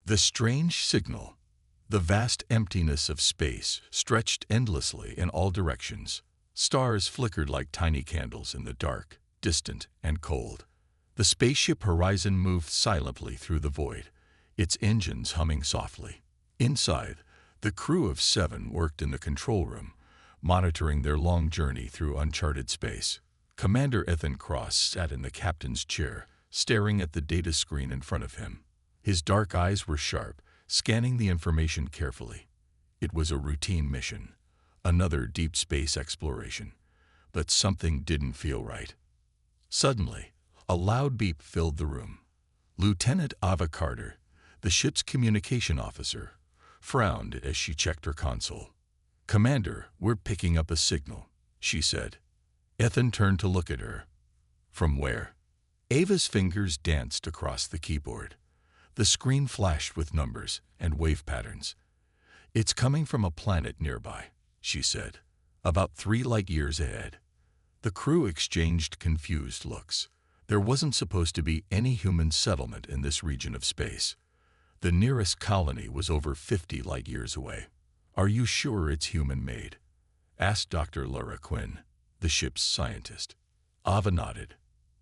The strange signal. The vast emptiness of space stretched endlessly in all directions. Stars flickered like tiny candles in the dark, distant and cold. The spaceship Horizon moved silently through the void, its engines humming softly. Inside, the crew of 7 worked in the control room, monitoring their long journey through uncharted space. Commander Ethan Cross sat in the captain's chair, staring at the data screen in front of him. His dark eyes were sharp, scanning the information carefully. It was a routine mission, another deep space exploration, but something didn't feel right. Suddenly, a loud beep filled the room. Lieutenant Ava Carter, the ship's communication officer, frowned as she checked her console. "Commander, we're picking up a signal," she said. Ethan turned to look at her. "From where?" Ava's fingers danced across the keyboard. The screen flashed with numbers and wave patterns. "It's coming from a planet nearby," she said, "about 3 light years ahead." The crew exchanged confused looks. There wasn't supposed to be any human settlement in this region of space. The nearest colony was over 50 light years away. "Are you sure it's human-made?" asked Dr. Laura Quinn, the ship's scientist. Ava nodded.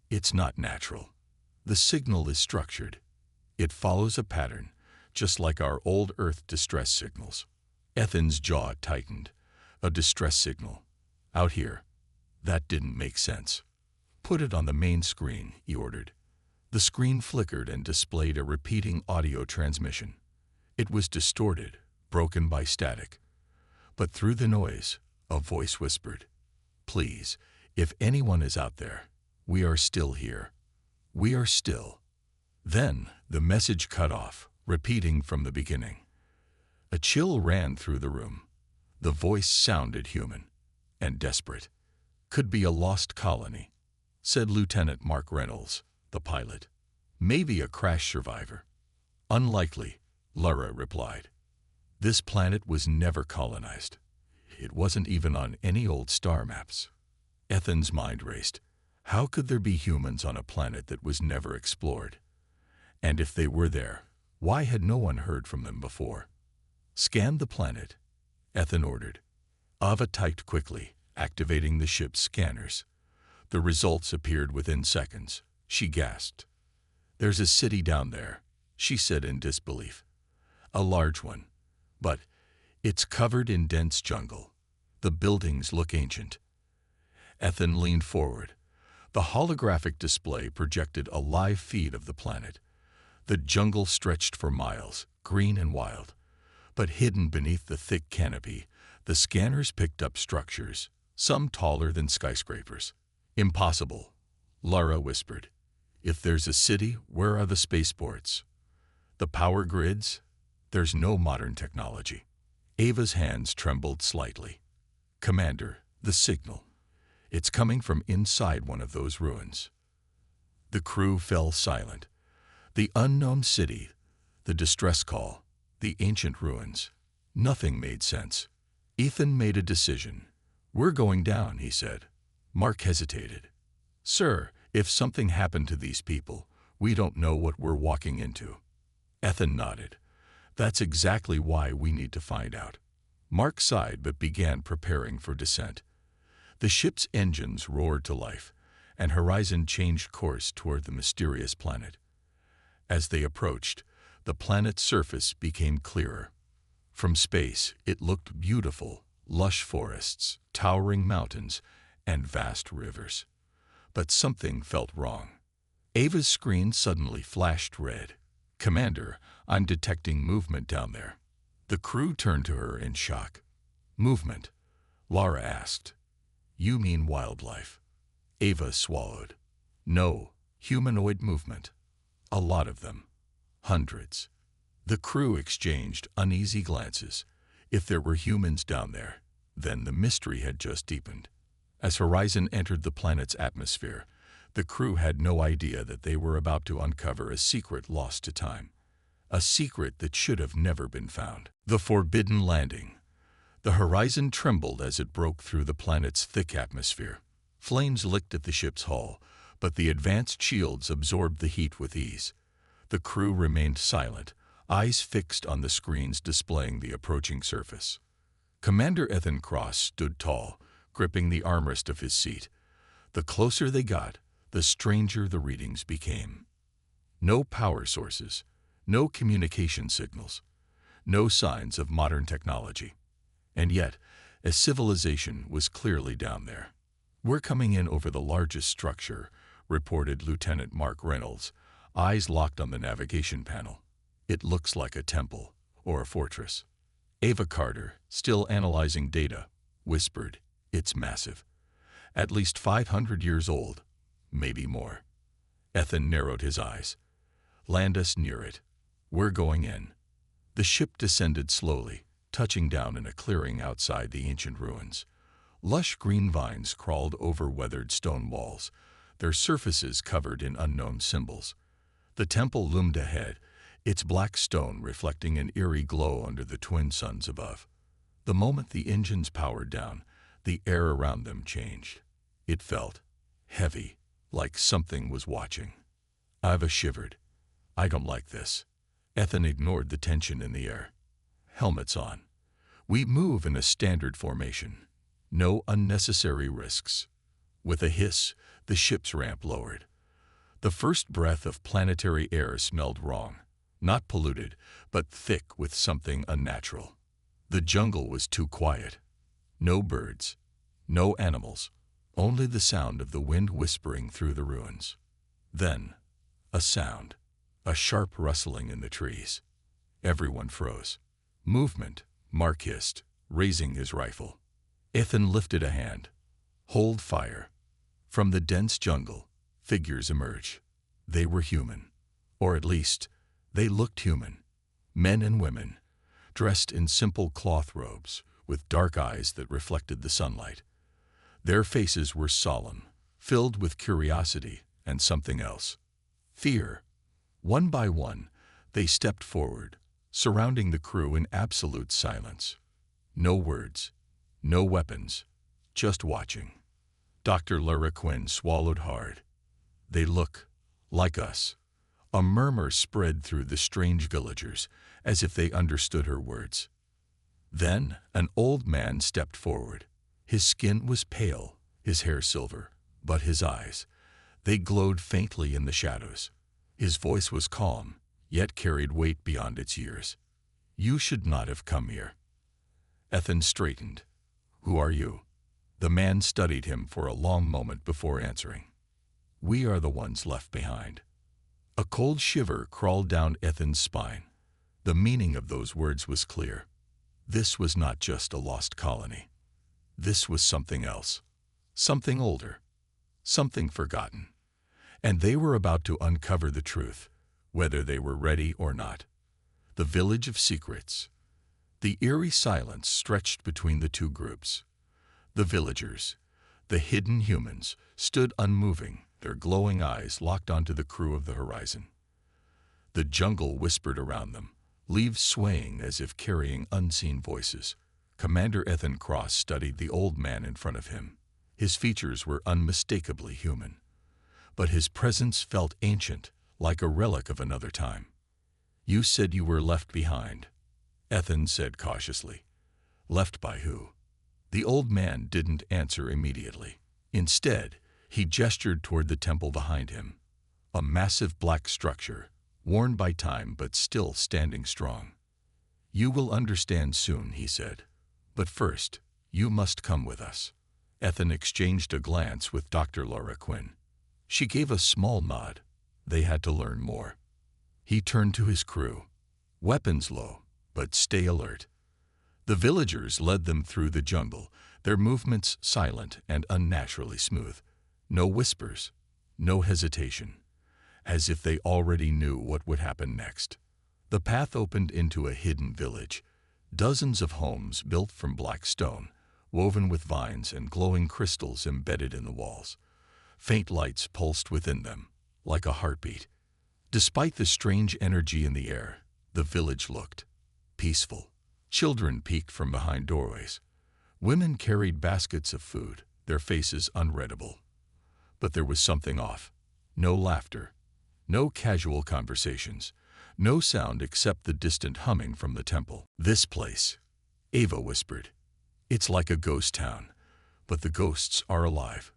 "It's not natural. The signal is structured. It follows a pattern, just like our old Earth distress signals." Ethan's jaw tightened. A distress signal. Out here. That didn't make sense. "Put it on the main screen," he ordered. The screen flickered and displayed a repeating audio transmission. It was distorted, broken by static. But through the noise, a voice whispered, "Please, if anyone is out there, we are still here. We are still." Then the message cut off, repeating from the beginning. A chill ran through the room. The voice sounded human and desperate. "Could be a lost colony," said Lieutenant Mark Reynolds, the pilot. "Maybe a crash survivor." "Unlikely," Laura replied. "This planet was never colonized. It wasn't even on any old star maps." Ethan's mind raced. How could there be humans on a planet that was never explored? And if they were there, why had no one heard from them before? "Scan the planet," Ethan ordered. Ava typed quickly, activating the ship's scanners. The results appeared within seconds. She gasped. "There's a city down there," she said in disbelief. "A large one. But it's covered in dense jungle. The buildings look ancient." Ethan leaned forward. The holographic display projected a live feed of the planet. The jungle stretched for miles, green and wild. But hidden beneath the thick canopy, the scanners picked up structures, some taller than skyscrapers. "Impossible," Laura whispered. "If there's a city, where are the spaceports? The power grids? There's no modern technology." Ava's hands trembled slightly. "Commander, the signal. It's coming from inside one of those ruins." The crew fell silent. The unknown city, the distress call, the ancient ruins. Nothing made sense. Ethan made a decision. "We're going down," he said. Mark hesitated. "Sir, if something happened to these people, we don't know what we're walking into." Ethan nodded. "That's exactly why we need to find out." Mark sighed but began preparing for descent. The ship's engines roared to life, and Horizon changed course toward the mysterious planet. As they approached, the planet's surface became clearer. From space, it looked beautiful, lush forests, towering mountains, and vast rivers. But something felt wrong. Ava's screen suddenly flashed red. "Commander, I'm detecting movement down there." The crew turned to her in shock. "Movement?" Laura asked. "You mean wildlife?" Ava swallowed. "No, humanoid movement. A lot of them. Hundreds." The crew exchanged uneasy glances. If there were humans down there, then the mystery had just deepened. As Horizon entered the planet's atmosphere, the crew had no idea that they were about to uncover a secret lost to time. A secret that should have never been found. The forbidden landing. The Horizon trembled as it broke through the planet's thick atmosphere. Flames licked at the ship's hull, but the advanced shields absorbed the heat with ease. The crew remained silent, eyes fixed on the screens displaying the approaching surface. Commander Ethan Cross stood tall, gripping the armrest of his seat. The closer they got, the stranger the readings became. No power sources, no communication signals, no signs of modern technology. And yet, a civilization was clearly down there. "We're coming in over the largest structure," reported Lieutenant Mark Reynolds, eyes locked on the navigation panel. "It looks like a temple or a fortress." Ava Carter, still analyzing data, whispered, "It's massive. At least 500 years old, maybe more." Ethan narrowed his eyes. "Land us near it. We're going in." The ship descended slowly, touching down in a clearing outside the ancient ruins. Lush green vines crawled over weathered stone walls, their surfaces covered in unknown symbols. The temple loomed ahead, its black stone reflecting an eerie glow under the twin suns above. The moment the engines powered down, the air around them changed. It felt heavy, like something was watching. Ava shivered. "I don't like this." Ethan ignored the tension in the air. "Helmets on. We move in a standard formation. No unnecessary risks." With a hiss, the ship's ramp lowered. The first breath of planetary air smelled wrong. Not polluted, but thick with something unnatural. The jungle was too quiet. No birds, no animals, only the sound of the wind whispering through the ruins. Then, a sound, a sharp rustling in the trees. Everyone froze. "Movement," Mark hissed, raising his rifle. Ethan lifted a hand. "Hold fire." From the dense jungle, figures emerged. They were human, or at least, they looked human. Men and women, dressed in simple cloth robes, with dark eyes that reflected the sunlight. Their faces were solemn, filled with curiosity and something else. Fear. One by one, they stepped forward, surrounding the crew in absolute silence. No words, no weapons, just watching. Dr. Lara Quinn swallowed hard. "They look like us." A murmur spread through the strange villagers, as if they understood her words. Then an old man stepped forward. His skin was pale, his hair silver, but his eyes, they glowed faintly in the shadows. His voice was calm, yet carried weight beyond its years. "You should not have come here." Ethan straightened. "Who are you?" The man studied him for a long moment before answering. "We are the ones left behind." A cold shiver crawled down Ethan's spine. The meaning of those words was clear. This was not just a lost colony. This was something else. Something older. Something forgotten. And they were about to uncover the truth, whether they were ready or not. The village of secrets. The eerie silence stretched between the two groups. The villagers, the hidden humans, stood unmoving, their glowing eyes locked onto the crew of the horizon. The jungle whispered around them, leaves swaying as if carrying unseen voices. Commander Ethan Cross studied the old man in front of him. His features were unmistakably human, but his presence felt ancient, like a relic of another time. "You said you were left behind," Ethan said cautiously. "Left by who?" The old man didn't answer immediately. Instead, he gestured toward the temple behind him, a massive black structure, worn by time but still standing strong. "You will understand soon," he said. "But first, you must come with us." Ethan exchanged a glance with Dr. Lara Quinn. She gave a small nod. They had to learn more. He turned to his crew. "Weapons low, but stay alert." The villagers led them through the jungle, their movements silent and unnaturally smooth. No whispers, no hesitation, as if they already knew what would happen next. The path opened into a hidden village, dozens of homes built from black stone, woven with vines and glowing crystals embedded in the walls. Faint lights pulsed within them, like a heartbeat. Despite the strange energy in the air, the village looked peaceful. Children peeked from behind doorways. Women carried baskets of food, their faces unreadable. But there was something off. No laughter, no casual conversations, No sound except the distant humming from the temple. "This place," Ava whispered. "It's like a ghost town, but the ghosts are alive."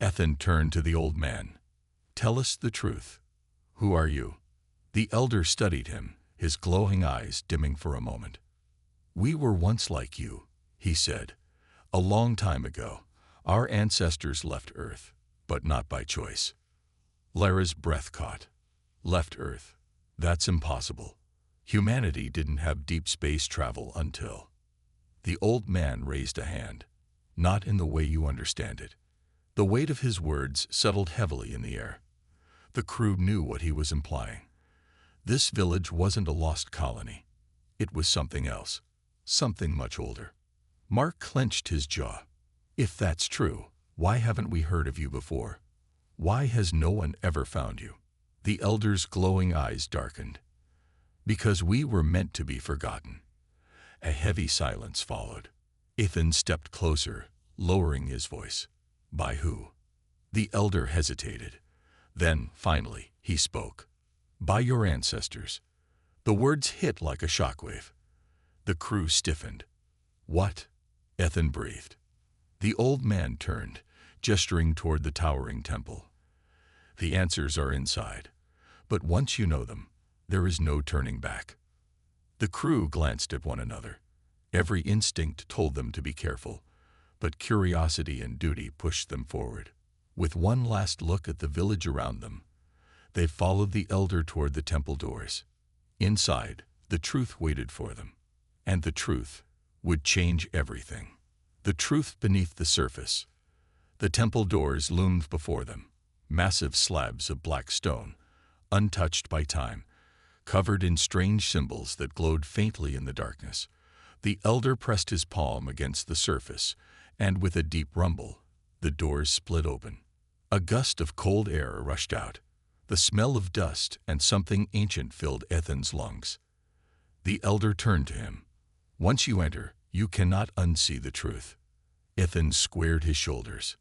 Ethan turned to the old man. "Tell us the truth. Who are you?" The elder studied him, his glowing eyes dimming for a moment. "We were once like you," he said. "A long time ago, our ancestors left Earth, but not by choice." Lara's breath caught. "Left Earth? That's impossible. Humanity didn't have deep space travel until—" The old man raised a hand. "Not in the way you understand it." The weight of his words settled heavily in the air. The crew knew what he was implying. This village wasn't a lost colony. It was something else, something much older. Mark clenched his jaw. "If that's true, why haven't we heard of you before? Why has no one ever found you?" The elder's glowing eyes darkened. "Because we were meant to be forgotten." A heavy silence followed. Ethan stepped closer, lowering his voice. "By who?" The elder hesitated. Then, finally, he spoke. "By your ancestors." The words hit like a shockwave. The crew stiffened. "What?" Ethan breathed. The old man turned, gesturing toward the towering temple. "The answers are inside. But once you know them, there is no turning back." The crew glanced at one another. Every instinct told them to be careful, but curiosity and duty pushed them forward. With one last look at the village around them, they followed the elder toward the temple doors. Inside, the truth waited for them. And the truth would change everything. The truth beneath the surface. The temple doors loomed before them, massive slabs of black stone, untouched by time, covered in strange symbols that glowed faintly in the darkness. The elder pressed his palm against the surface, and with a deep rumble, the doors split open. A gust of cold air rushed out. The smell of dust and something ancient filled Ethan's lungs. The elder turned to him. "Once you enter, you cannot unsee the truth." Ethan squared his shoulders.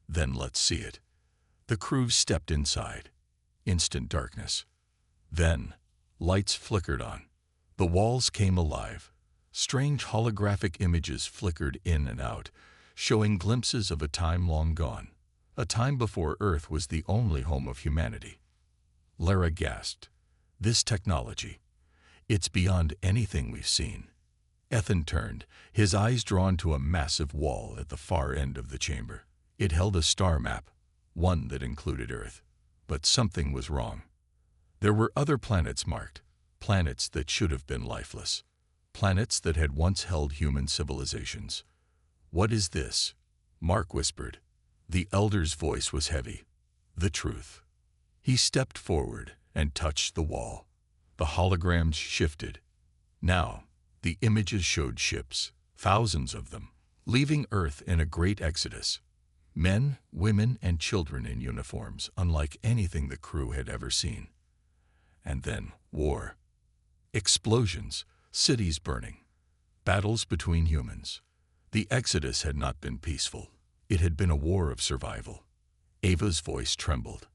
"Then let's see it." The crew stepped inside. Instant darkness. Then, lights flickered on. The walls came alive. Strange holographic images flickered in and out, showing glimpses of a time long gone, a time before Earth was the only home of humanity. Lara gasped. "This technology, it's beyond anything we've seen." Ethan turned, his eyes drawn to a massive wall at the far end of the chamber. It held a star map, one that included Earth. But something was wrong. There were other planets marked, planets that should have been lifeless, planets that had once held human civilizations. "What is this?" Mark whispered. The elder's voice was heavy. "The truth." He stepped forward and touched the wall. The holograms shifted. Now, the images showed ships, thousands of them, leaving Earth in a great exodus. Men, women, and children in uniforms unlike anything the crew had ever seen. And then war. Explosions, cities burning, battles between humans. The exodus had not been peaceful. It had been a war of survival. Ava's voice trembled.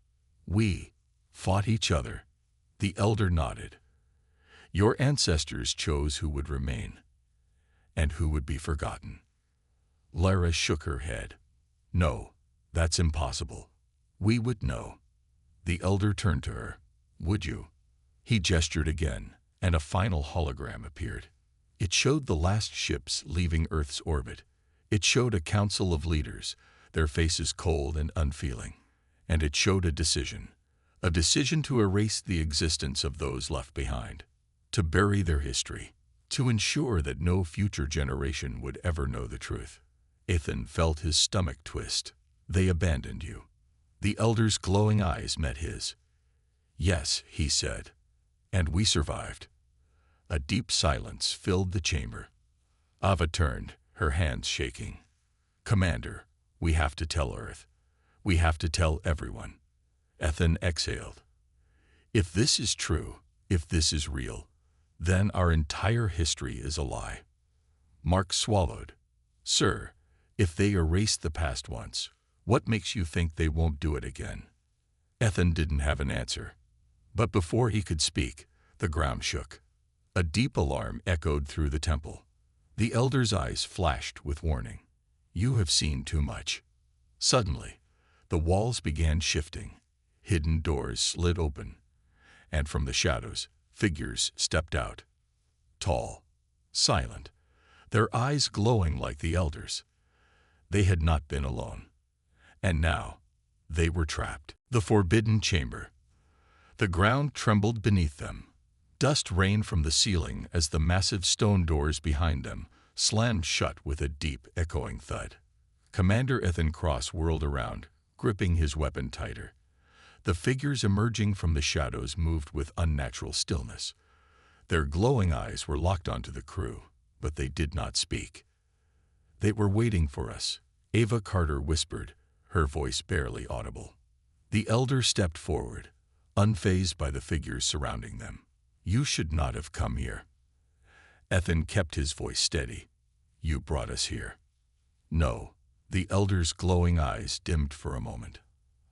"We fought each other." The elder nodded. "Your ancestors chose who would remain and who would be forgotten." Lara shook her head. "No, that's impossible. We would know." The elder turned to her. "Would you?" He gestured again, and a final hologram appeared. It showed the last ships leaving Earth's orbit. It showed a council of leaders, their faces cold and unfeeling. And it showed a decision to erase the existence of those left behind, to bury their history, to ensure that no future generation would ever know the truth. Ethan felt his stomach twist. "They abandoned you." The elder's glowing eyes met his. "Yes," he said, "and we survived." A deep silence filled the chamber. Ava turned, her hands shaking. "Commander, we have to tell Earth. We have to tell everyone." Ethan exhaled. "If this is true, if this is real, then our entire history is a lie." Mark swallowed. "Sir, if they erased the past once, what makes you think they won't do it again?" Ethan didn't have an answer. But before he could speak, The ground shook. A deep alarm echoed through the temple. The elder's eyes flashed with warning. You have seen too much. Suddenly, the walls began shifting. Hidden doors slid open, and from the shadows, figures stepped out. Tall, silent, their eyes glowing like the elders. They had not been alone. And now, they were trapped. The forbidden chamber. The ground trembled beneath them. Dust rained from the ceiling as the massive stone doors behind them slammed shut with a deep, echoing thud. Commander Ethan Cross whirled around, gripping his weapon tighter. The figures emerging from the shadows moved with unnatural stillness. Their glowing eyes were locked onto the crew, but they did not speak. They were waiting for us, Ava Carter whispered, her voice barely audible. The elder stepped forward, unfazed by the figures surrounding them. You should not have come here. Ethan kept his voice steady. You brought us here. No. The elder's glowing eyes dimmed for a moment.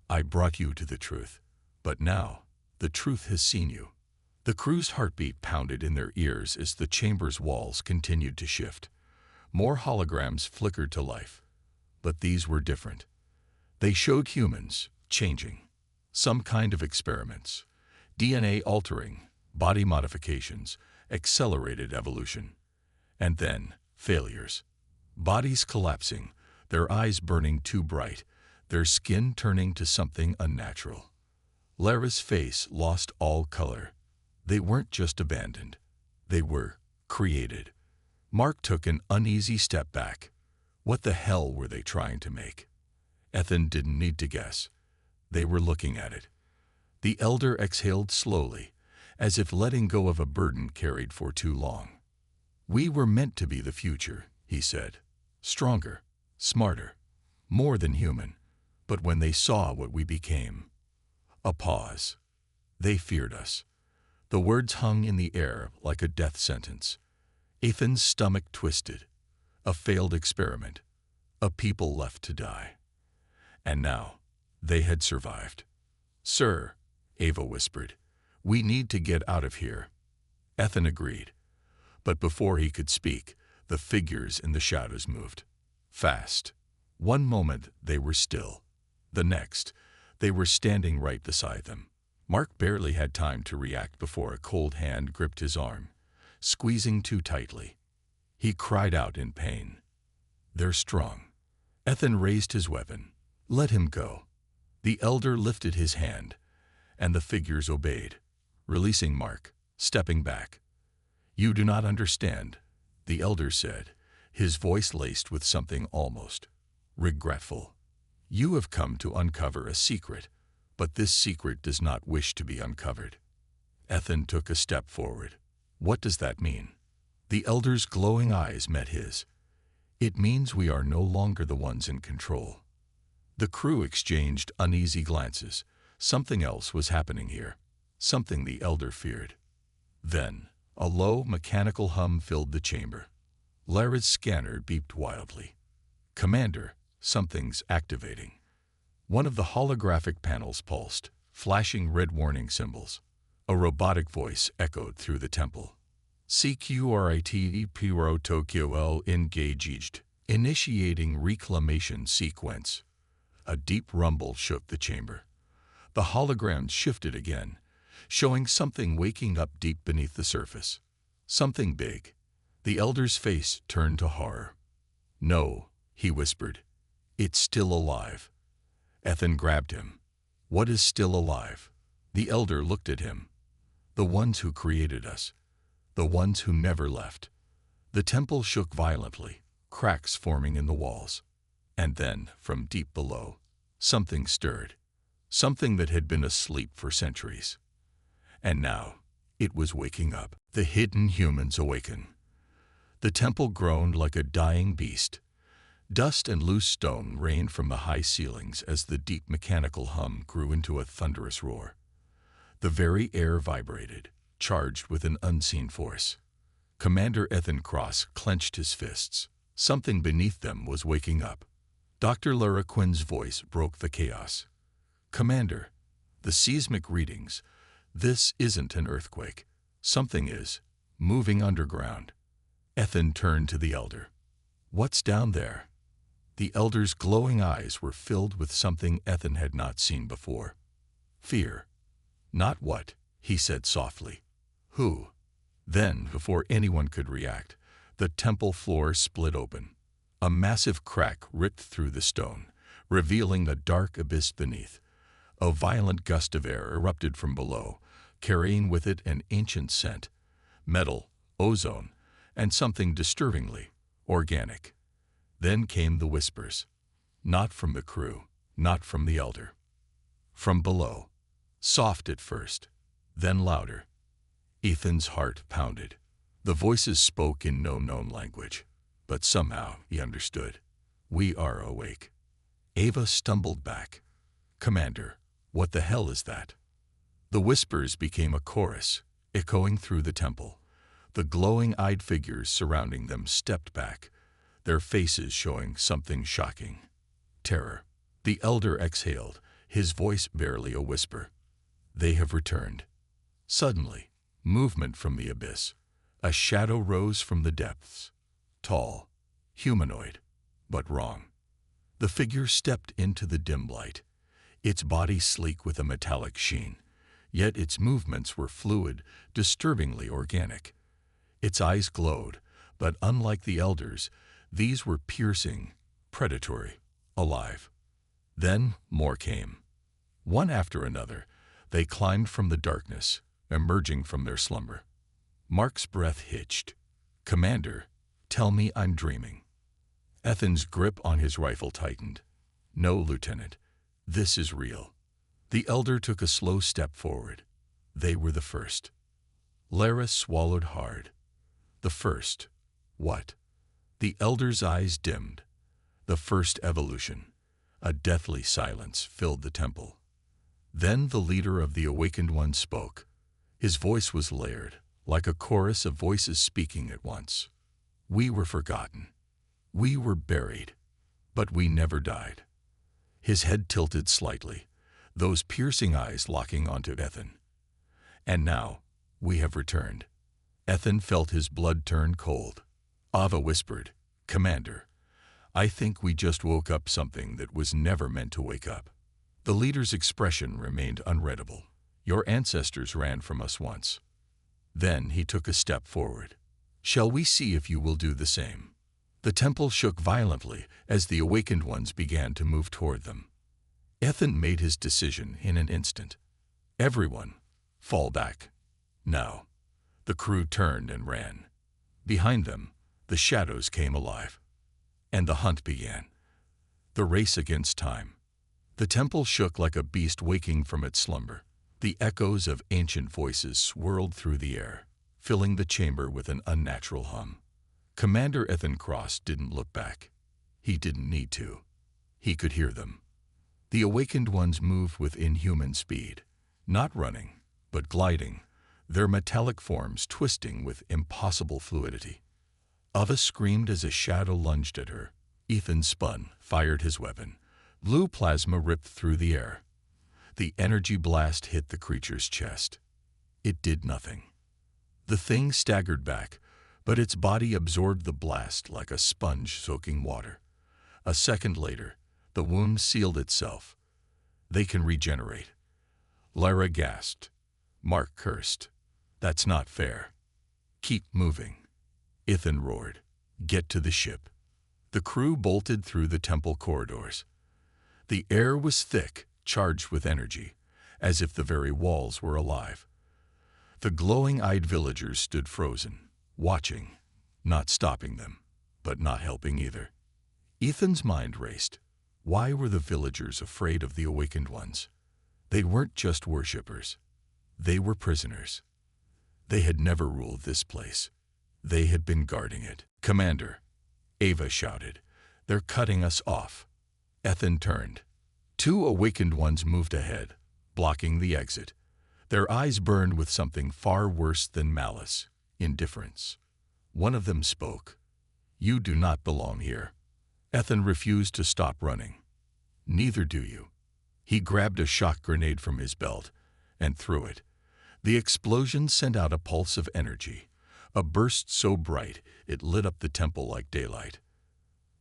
I brought you to the truth, but now the truth has seen you. The crew's heartbeat pounded in their ears as the chamber's walls continued to shift. More holograms flickered to life, but these were different. They showed humans changing, some kind of experiments, DNA altering, body modifications, accelerated evolution, and then failures. Bodies collapsing, their eyes burning too bright, their skin turning to something unnatural. Lara's face lost all color. They weren't just abandoned. They were created. Mark took an uneasy step back. What the hell were they trying to make? Ethan didn't need to guess. They were looking at it. The elder exhaled slowly, as if letting go of a burden carried for too long. We were meant to be the future, he said. Stronger, smarter, more than human. But when they saw what we became... A pause. They feared us. The words hung in the air like a death sentence. Ethan's stomach twisted. A failed experiment. A people left to die. And now, they had survived. Sir, Ava whispered, we need to get out of here. Ethan agreed. But before he could speak, the figures in the shadows moved. Fast. One moment they were still. The next, they were standing right beside them. Mark barely had time to react before a cold hand gripped his arm, squeezing too tightly. He cried out in pain. They're strong. Ethan raised his weapon. Let him go. The elder lifted his hand, and the figures obeyed, releasing Mark, stepping back. You do not understand, the elder said, his voice laced with something almost regretful. You have come to uncover a secret, but this secret does not wish to be uncovered. Ethan took a step forward. What does that mean? The elder's glowing eyes met his. It means we are no longer the ones in control. The crew exchanged uneasy glances. Something else was happening here, something the elder feared. Then, a low, mechanical hum filled the chamber. Lara's scanner beeped wildly. Commander, something's activating. One of the holographic panels pulsed, flashing red warning symbols. A robotic voice echoed through the temple. CQRIT Piro Tokyo L engaged. Initiating reclamation sequence. A deep rumble shook the chamber. The holograms shifted again, showing something waking up deep beneath the surface. Something big. The elder's face turned to horror. No, he whispered. It's still alive. Ethan grabbed him. What is still alive? The elder looked at him. The ones who created us. The ones who never left. The temple shook violently, cracks forming in the walls. And then, from deep below, something stirred. Something that had been asleep for centuries. And now, it was waking up. The hidden humans awaken. The temple groaned like a dying beast. Dust and loose stone rained from the high ceilings as the deep mechanical hum grew into a thunderous roar. The very air vibrated, charged with an unseen force. Commander Ethan Cross clenched his fists. Something beneath them was waking up. Dr. Lara Quinn's voice broke the chaos. Commander, the seismic readings. This isn't an earthquake. Something is moving underground. Ethan turned to the elder. What's down there? The elder's glowing eyes were filled with something Ethan had not seen before. Fear. Not what, he said softly. Who? Then, before anyone could react, the temple floor split open. A massive crack ripped through the stone, revealing the dark abyss beneath. A violent gust of air erupted from below, carrying with it an ancient scent, metal, ozone, and something disturbingly organic. Then came the whispers. Not from the crew, not from the elder. From below. Soft at first, then louder. Ethan's heart pounded. The voices spoke in no known language, but somehow he understood. We are awake. Ava stumbled back. Commander, what the hell is that? The whispers became a chorus, echoing through the temple. The glowing-eyed figures surrounding them stepped back, their faces showing something shocking. Terror. The elder exhaled, his voice barely a whisper. They have returned. Suddenly, movement from the abyss. A shadow rose from the depths. Tall, humanoid, but wrong. The figure stepped into the dim light, its body sleek with a metallic sheen, yet its movements were fluid, disturbingly organic. Its eyes glowed, but unlike the elders, these were piercing, predatory, alive. Then more came. One after another, they climbed from the darkness, emerging from their slumber. Mark's breath hitched. Commander, tell me I'm dreaming. Ethan's grip on his rifle tightened. No, Lieutenant. This is real. The elder took a slow step forward. They were the first. Lara swallowed hard. The first. What? The elder's eyes dimmed. The first evolution. A deathly silence filled the temple. Then the leader of the awakened ones spoke. His voice was layered, like a chorus of voices speaking at once. We were forgotten. We were buried. But we never died. His head tilted slightly, those piercing eyes locking onto Ethan. And now, we have returned. Ethan felt his blood turn cold. Ava whispered, Commander, I think we just woke up something that was never meant to wake up. The leader's expression remained unreadable. Your ancestors ran from us once. Then he took a step forward. Shall we see if you will do the same? The temple shook violently as the awakened ones began to move toward them. Ethan made his decision in an instant. Everyone, fall back. Now. The crew turned and ran. Behind them, the shadows came alive. And the hunt began. The race against time. The temple shook like a beast waking from its slumber. The echoes of ancient voices swirled through the air, filling the chamber with an unnatural hum. Commander Ethan Cross didn't look back. He didn't need to. He could hear them. The awakened ones moved with inhuman speed, not running, but gliding, their metallic forms twisting with impossible fluidity. Ava screamed as a shadow lunged at her. Ethan spun, fired his weapon. Blue plasma ripped through the air. The energy blast hit the creature's chest. It did nothing. The thing staggered back, but its body absorbed the blast like a sponge soaking water. A second later, the wound sealed itself. They can regenerate. Lara gasped. Mark cursed. That's not fair. Keep moving. Ethan roared. Get to the ship. The crew bolted through the temple corridors. The air was thick, charged with energy, as if the very walls were alive. The glowing-eyed villagers stood frozen, watching, not stopping them, but not helping either. Ethan's mind raced. Why were the villagers afraid of the awakened ones? They weren't just worshippers. They were prisoners. They had never ruled this place. They had been guarding it. Commander, Ava shouted, they're cutting us off. Ethan turned. Two awakened ones moved ahead, blocking the exit. Their eyes burned with something far worse than malice, indifference. One of them spoke. You do not belong here. Ethan refused to stop running. Neither do you. He grabbed a shock grenade from his belt and threw it. The explosion sent out a pulse of energy, a burst so bright it lit up the temple like daylight.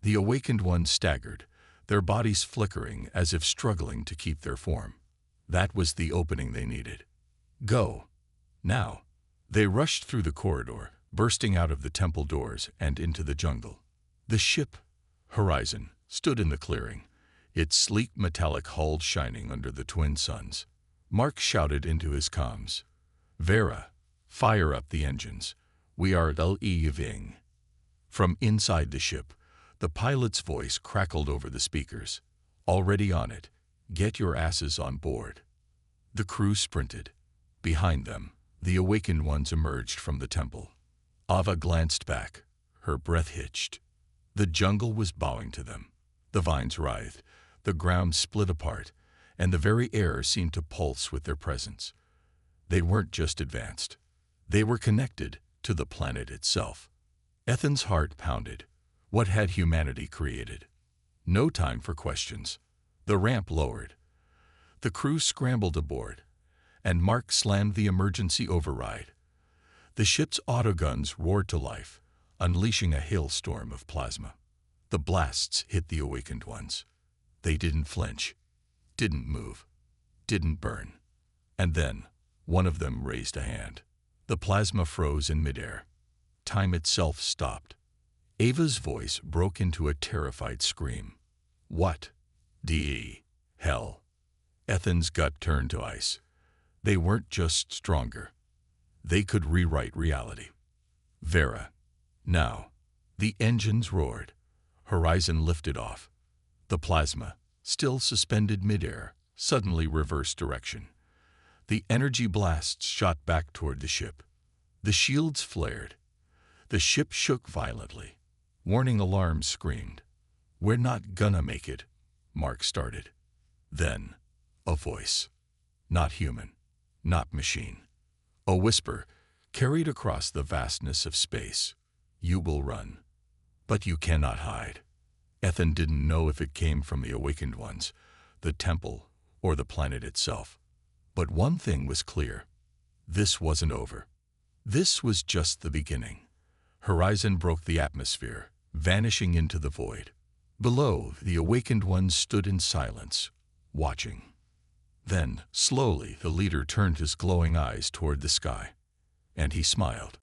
The awakened ones staggered, their bodies flickering as if struggling to keep their form. That was the opening they needed. Go. Now. They rushed through the corridor, bursting out of the temple doors and into the jungle. The ship, Horizon, stood in the clearing, its sleek metallic hull shining under the twin suns. Mark shouted into his comms, "Vera, fire up the engines. We are leaving." From inside the ship, the pilot's voice crackled over the speakers. "Already on it. Get your asses on board." The crew sprinted. Behind them, the awakened ones emerged from the temple. Ava glanced back, her breath hitched. The jungle was bowing to them. The vines writhed, the ground split apart, and the very air seemed to pulse with their presence. They weren't just advanced. They were connected to the planet itself. Ethan's heart pounded. What had humanity created? No time for questions. The ramp lowered. The crew scrambled aboard, and Mark slammed the emergency override. The ship's autoguns roared to life, unleashing a hailstorm of plasma. The blasts hit the awakened ones. They didn't flinch, didn't move, didn't burn. And then, one of them raised a hand. The plasma froze in midair. Time itself stopped. Ava's voice broke into a terrified scream. "What the hell?" Ethan's gut turned to ice. They weren't just stronger. They could rewrite reality. "Vera." Now. The engines roared. Horizon lifted off. The plasma, still suspended midair, suddenly reversed direction. The energy blasts shot back toward the ship. The shields flared. The ship shook violently. Warning alarms screamed. "We're not gonna make it," Mark started. Then, a voice. Not human, not machine. A whisper carried across the vastness of space. "You will run, but you cannot hide." Ethan didn't know if it came from the awakened ones, the temple, or the planet itself. But one thing was clear. This wasn't over. This was just the beginning. Horizon broke the atmosphere, vanishing into the void. Below, the awakened ones stood in silence, watching. Then, slowly, the leader turned his glowing eyes toward the sky, and he smiled.